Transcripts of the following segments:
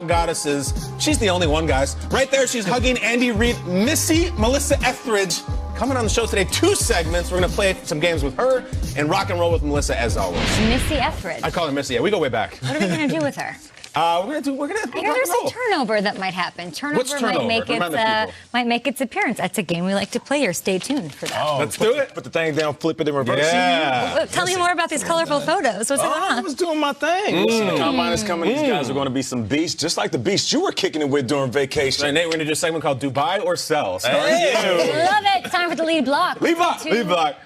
Goddesses. She's the only one, guys. Right there, she's hugging Andy Reid. Melissa Etheridge coming on the show today. 2 segments. We're going to play some games with her and rock and roll with Melissa as always. Missy Etheridge. I call her Missy. Yeah, we go way back. What are we going to do with her? We're gonna I hear there's a turnover that might happen. Turnover might make its appearance. That's a game we like to play here. Stay tuned for that. Oh, let's do it. Put the thing down, flip it, and reverse. Yeah. Tell me more about these colorful photos. What's going on? I was doing my thing. The combine is coming. These guys are going to be some beasts, just like the beasts you were kicking it with during vacation. Right, Nate, we're gonna do a segment called Dubai or Sell. Hey. Love it. Time for the lead block. Lead block.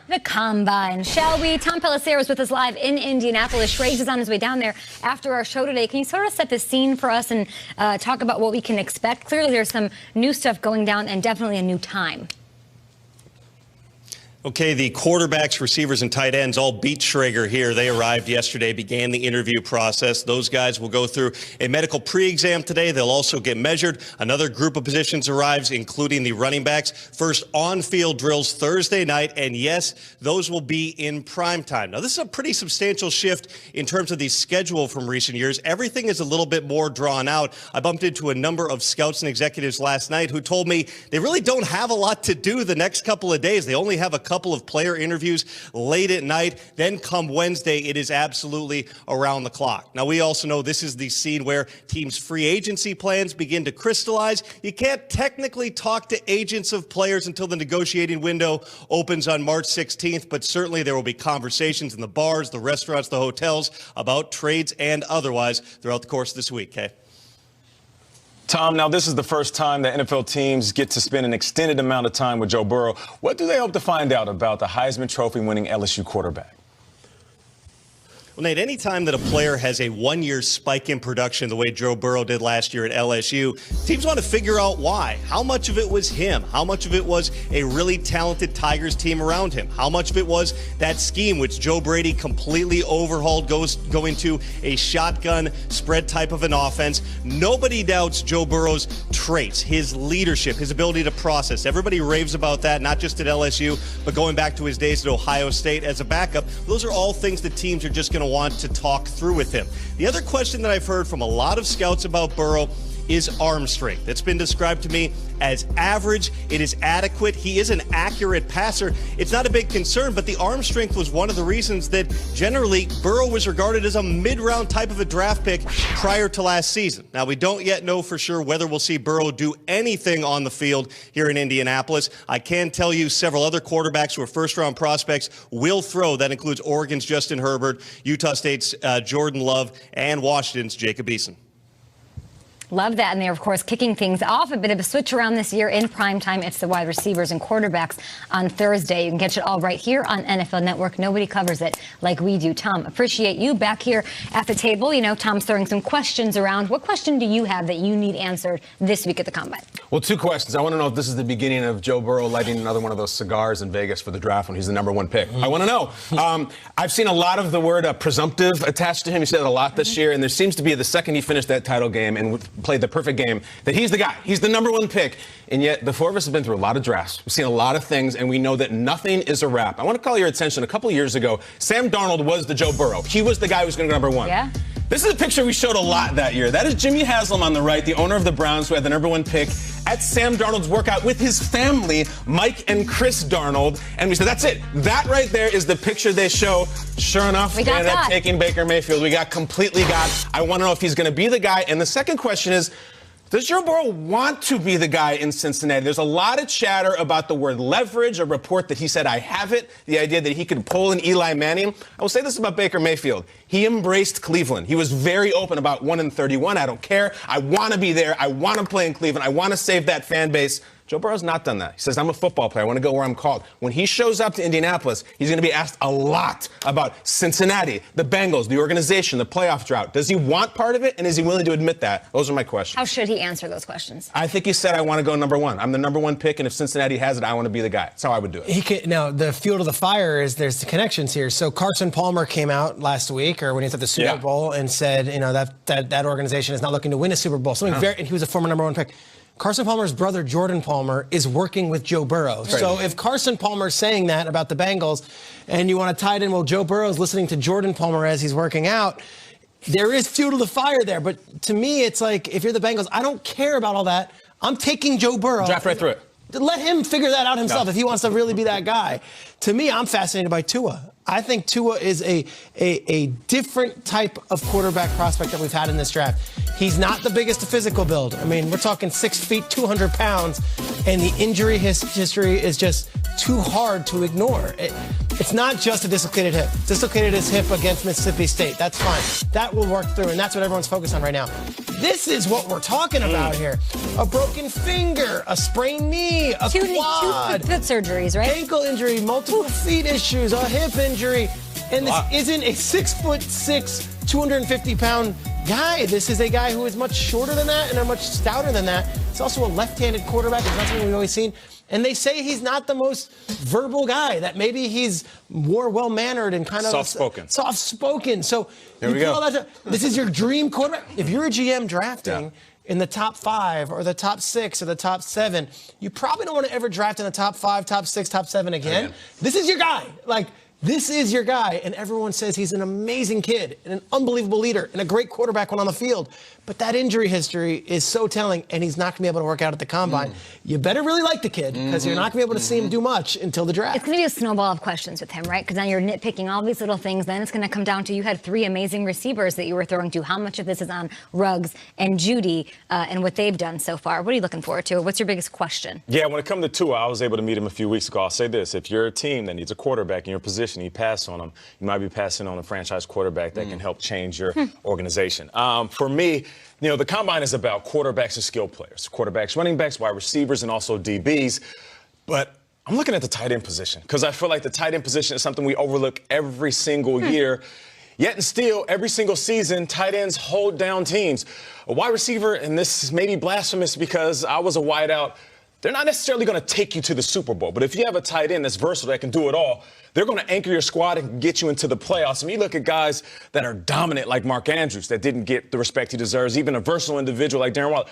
The combine, shall we? Tom Pellicer is with us live in Indianapolis. Schrager is on his way down there after our show today. Can you sort of set the scene for us and talk about what we can expect? Clearly, there's some new stuff going down and definitely a new time. Okay, the quarterbacks, receivers, and tight ends all beat Schrager here. They arrived yesterday, began the interview process. Those guys will go through a medical pre-exam today. They'll also get measured. Another group of positions arrives, including the running backs. First on-field drills Thursday night, and yes, those will be in prime time. Now, this is a pretty substantial shift in terms of the schedule from recent years. Everything is a little bit more drawn out. I bumped into a number of scouts and executives last night who told me they really don't have a lot to do the next couple of days. They only have a couple of player interviews late at night. Then come Wednesday, it is absolutely around the clock. Now, we also know this is the scene where teams' free agency plans begin to crystallize. You can't technically talk to agents of players until the negotiating window opens on March 16th, but certainly there will be conversations in the bars, the restaurants, the hotels about trades and otherwise throughout the course of this week, okay? Tom, now this is the first time that NFL teams get to spend an extended amount of time with Joe Burrow. What do they hope to find out about the Heisman Trophy-winning LSU quarterback? Well, Nate, any time that a player has a one-year spike in production the way Joe Burrow did last year at LSU, teams want to figure out why. How much of it was him? How much of it was a really talented Tigers team around him? How much of it was that scheme which Joe Brady completely overhauled, going to a shotgun spread type of an offense? Nobody doubts Joe Burrow's traits, his leadership, his ability to process. Everybody raves about that, not just at LSU, but going back to his days at Ohio State as a backup. Those are all things that teams are just going to want to talk through with him. The other question that I've heard from a lot of scouts about Burrow is arm strength. It's been described to me as average. It is adequate. He is an accurate passer. It's not a big concern, but the arm strength was one of the reasons that generally Burrow was regarded as a mid-round type of a draft pick prior to last season. Now, we don't yet know for sure whether we'll see Burrow do anything on the field here in Indianapolis. I can tell you several other quarterbacks who are first-round prospects will throw. That includes Oregon's Justin Herbert, Utah State's Jordan Love, and Washington's Jacob Eason. Love that. And they're, of course, kicking things off. A bit of a switch around this year in primetime. It's the wide receivers and quarterbacks on Thursday. You can catch it all right here on NFL Network. Nobody covers it like we do. Tom, appreciate you back here at the table. You know, Tom's throwing some questions around. What question do you have that you need answered this week at the Combine? Well, 2 questions. I want to know if this is the beginning of Joe Burrow lighting another one of those cigars in Vegas for the draft when he's the #1 pick. I want to know. I've seen a lot of the word presumptive attached to him. He said it a lot this year, and there seems to be the second he finished that title game and played the perfect game that he's the guy. He's the #1 pick. And yet the 4 of us have been through a lot of drafts. We've seen a lot of things, and we know that nothing is a wrap. I want to call your attention. A couple of years ago, Sam Darnold was the Joe Burrow. He was the guy who was going to go #1. Yeah. This is a picture we showed a lot that year. That is Jimmy Haslam on the right, the owner of the Browns, who had the #1 pick at Sam Darnold's workout with his family, Mike and Chris Darnold. And we said, that's it. That right there is the picture they show. Sure enough, they ended up taking Baker Mayfield. We completely got. I want to know if he's going to be the guy. And the second question is, does Joe Burrow want to be the guy in Cincinnati? There's a lot of chatter about the word leverage, a report that he said, I have it, the idea that he could pull an Eli Manning. I will say this about Baker Mayfield. He embraced Cleveland. He was very open about 1-31. I don't care. I want to be there. I want to play in Cleveland. I want to save that fan base. Joe Burrow's not done that. He says, I'm a football player. I want to go where I'm called. When he shows up to Indianapolis, he's going to be asked a lot about Cincinnati, the Bengals, the organization, the playoff drought. Does he want part of it, and is he willing to admit that? Those are my questions. How should he answer those questions? I think he said, I want to go #1. I'm the #1 pick, and if Cincinnati has it, I want to be the guy. That's how I would do it. Now, the fuel to the fire is there's the connections here. So Carson Palmer came out last week, or when he was at the Super Bowl, and said, you know, that organization is not looking to win a Super Bowl. And he was a former #1 pick. Carson Palmer's brother, Jordan Palmer, is working with Joe Burrow. So if Carson Palmer's saying that about the Bengals, and you want to tie it in, well, Joe Burrow's listening to Jordan Palmer as he's working out, there is fuel to the fire there. But to me, it's like, if you're the Bengals, I don't care about all that. I'm taking Joe Burrow. Draft right through it. Let him figure that out himself if he wants to really be that guy. To me, I'm fascinated by Tua. I think Tua is a different type of quarterback prospect that we've had in this draft. He's not the biggest physical build. I mean, we're talking 6 feet, 200 pounds, and the injury history is just too hard to ignore. It's not just a dislocated hip. Dislocated his hip against Mississippi State. That's fine. That will work through, and that's what everyone's focused on right now. This is what we're talking about here. A broken finger, a sprained knee, a quad. Two foot surgeries, right? Ankle injury, multiple feet issues, a hip injury. And this isn't a 6'6", 250-pound guy. This is a guy who is much shorter than that and much stouter than that. He's also a left-handed quarterback. It's not something we've always seen. And they say he's not the most verbal guy, that maybe he's more well-mannered and kind of soft-spoken. So here we go. This is your dream quarterback. If you're a GM drafting in the top 5 or the top 6 or the top 7, you probably don't want to ever draft in the top 5, top 6, top 7 again. This is your guy. This is your guy, and everyone says he's an amazing kid and an unbelievable leader and a great quarterback when on the field. But that injury history is so telling, and he's not going to be able to work out at the combine. You better really like the kid, because you're not going to be able to see him do much until the draft. It's going to be a snowball of questions with him, right? Because now you're nitpicking all these little things. Then it's going to come down to, you had 3 amazing receivers that you were throwing to. How much of this is on Ruggs and Judy and what they've done so far? What are you looking forward to? What's your biggest question? Yeah, when it comes to Tua, I was able to meet him a few weeks ago. I'll say this. If you're a team that needs a quarterback in your position, you pass on him, you might be passing on a franchise quarterback that can help change your organization. For me, the combine is about quarterbacks and skill players, quarterbacks, running backs, wide receivers, and also DBs. But I'm looking at the tight end position, because I feel like the tight end position is something we overlook every single year. Yet and still, every single season, tight ends hold down teams. A wide receiver, and this may be blasphemous because I was a wideout, they're not necessarily going to take you to the Super Bowl. But if you have a tight end that's versatile, that can do it all, they're going to anchor your squad and get you into the playoffs. And you look at guys that are dominant like Mark Andrews that didn't get the respect he deserves, even a versatile individual like Darren Waller.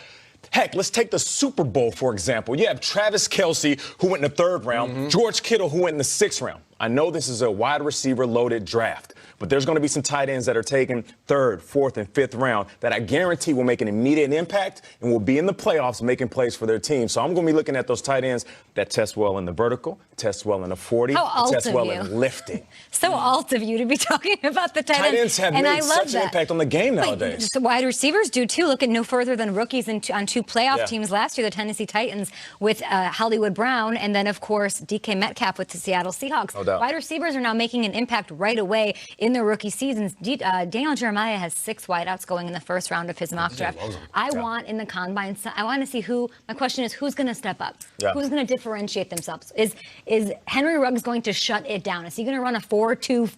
Heck, let's take the Super Bowl, for example. You have Travis Kelce, who went in the 3rd round, George Kittle, who went in the 6th round. I know this is a wide receiver loaded draft, but there's going to be some tight ends that are taken 3rd, 4th, and 5th round that I guarantee will make an immediate impact and will be in the playoffs making plays for their team. So I'm going to be looking at those tight ends that test well in the vertical, test well in the 40, test well in lifting. So alt of you to be talking about the tight ends have made such an impact on the game nowadays. Just the wide receivers do too. Look at no further than rookies on 2 playoff teams last year, the Tennessee Titans with Hollywood Brown, and then of course DK Metcalf with the Seattle Seahawks. No doubt. Wide receivers are now making an impact right away in their rookie seasons. Daniel Jeremiah has 6 wideouts going in the 1st round of his mock draft. I want in the combine, I want to see my question is, who's going to step up? Who's going to differentiate themselves? Is Henry Ruggs going to shut it down? Is he going to run a 4.2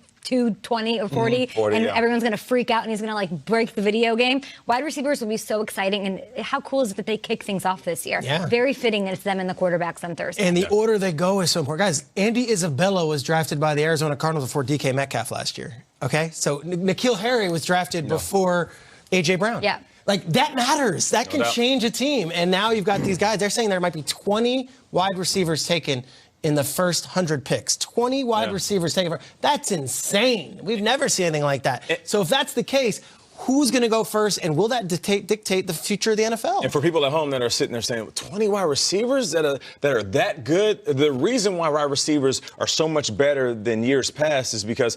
20 or 40, and everyone's going to freak out and he's going to break the video game? Wide receivers will be so exciting, and how cool is it that they kick things off this year? Very fitting that it's them and the quarterbacks on Thursday. And the order they go is so important. Guys, Andy Isabella was drafted by the Arizona Cardinals before DK Metcalf last year. Okay? So N'Keal Harry was drafted before A.J. Brown. Yeah. That matters. That can change a team. And now you've got these guys. They're saying there might be 20 wide receivers taken in the first 100 picks. 20 wide receivers taken. That's insane. We've never seen anything like that. So if that's the case, who's going to go first, and will that dictate the future of the NFL? And for people at home that are sitting there saying, 20 wide receivers that are that good, the reason why wide receivers are so much better than years past is because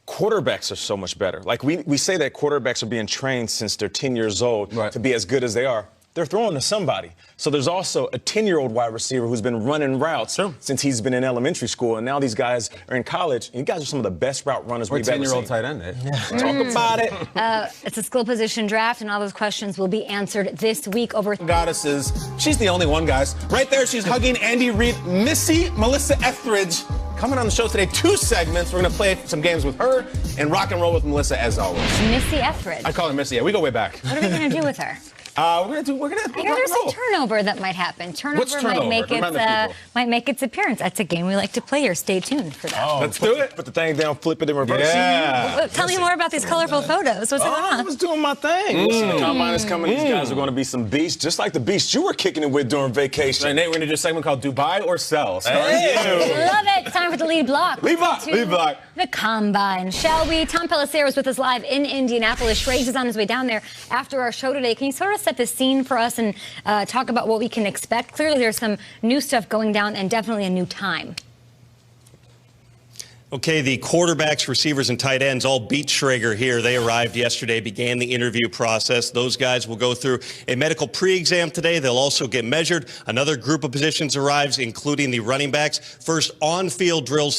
quarterbacks are so much better. We say that quarterbacks are being trained since they're 10 years old to be as good as they are. They're throwing to somebody. So there's also a 10-year-old wide receiver who's been running routes since he's been in elementary school, and now these guys are in college, and you guys are some of the best route runners we've ever seen. 10-year-old tight end. Talk about it. It's a skill position draft, and all those questions will be answered this week over. Goddesses. She's the only one, guys. Right there, she's hugging Andy Reid. Melissa Etheridge coming on the show today. 2 segments. We're going to play some games with her and rock and roll with Melissa as always. Missy Etheridge. I call her Missy. Yeah, we go way back. What are we going to do with her? We're gonna I hear there's some turnover that might happen. Turnover might make its appearance. That's a game we like to play here. Stay tuned for that. Oh, let's do it. Put the thing down, flip it in reverse. Yeah. Tell me more about these colorful photos. What's going I on? was doing my thing. Listen, the combine is coming. These guys are going to be some beasts, just like the beasts you were kicking it with during vacation. Right, Nate, we're gonna do a segment called Dubai or Sell. Hey. Love it. Time for the lead block. Lead block. Lead block. The combine, shall we? Tom Pellicer is with us live in Indianapolis. Schrager is on his way down there after our show today. Can you sort of set the scene for us and talk about what we can expect? Clearly, there's some new stuff going down and definitely a new time. Okay, the quarterbacks, receivers, and tight ends all beat Schrager here. They arrived yesterday, began the interview process. Those guys will go through a medical pre-exam today. They'll also get measured. Another group of positions arrives, including the running backs. First on-field drills